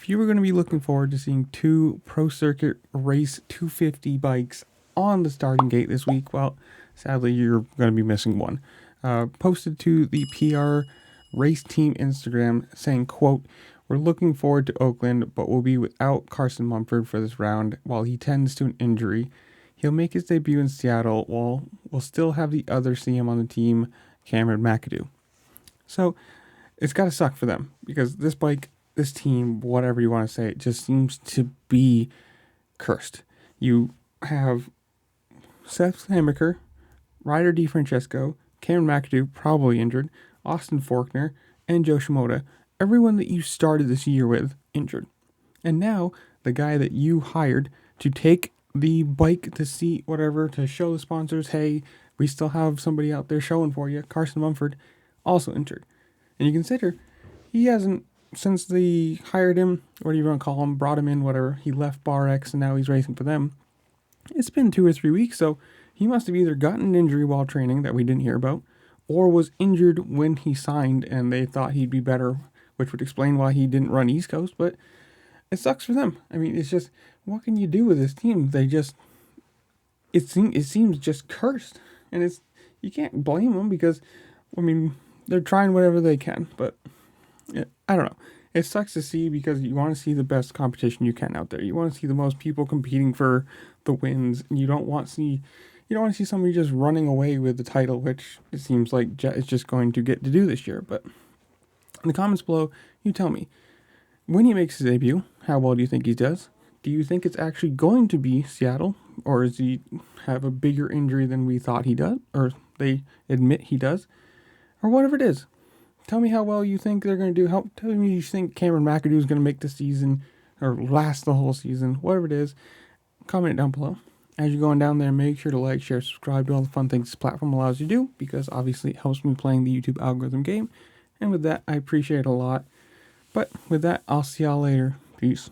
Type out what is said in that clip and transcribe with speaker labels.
Speaker 1: if you were going to be looking forward to seeing 2 Pro Circuit Race 250 bikes on the starting gate this week, well, sadly, you're going to be missing one. Posted to the PR Race Team Instagram saying, quote, "We're looking forward to Oakland, but we'll be without Carson Mumford for this round while he tends to an injury. He'll make his debut in Seattle while we'll still have the other CM on the team, Cameron McAdoo." So it's got to suck for them because this bike, this team, whatever you want to say, it just seems to be cursed. You have Seth Hammaker, Ryder DiFrancesco, Cameron McAdoo, probably injured, Austin Faulkner, and Joe Shimoda. Everyone that you started this year with, injured. And now, the guy that you hired to take the bike to see whatever, to show the sponsors, hey, we still have somebody out there showing for you, Carson Mumford, also injured. And you consider, he hasn't, since they hired him, what do you want to call him, brought him in, whatever, he left Bar X and now he's racing for them. It's been 2 or 3 weeks, so he must have either gotten an injury while training that we didn't hear about, or was injured when he signed and they thought he'd be better, which would explain why he didn't run East Coast, but it sucks for them. I mean, it's just, what can you do with this team? They just, it seems just cursed, and you can't blame them because, I mean, they're trying whatever they can, but I don't know. It sucks to see because you want to see the best competition you can out there. You want to see the most people competing for the wins, and you don't want to see somebody just running away with the title, which it seems like Jet is just going to get to do this year. But in the comments below, you tell me, when he makes his debut, how well do you think he does? Do you think it's actually going to be Seattle, or does he have a bigger injury than we thought he does, or they admit he does, or whatever it is? Tell me how well you think they're going to do. Tell me you think Cameron McAdoo is going to make the season or last the whole season. Whatever it is, comment it down below. As you're going down there, make sure to like, share, subscribe to all the fun things this platform allows you to do because obviously it helps me playing the YouTube algorithm game. And with that, I appreciate it a lot. But with that, I'll see y'all later. Peace.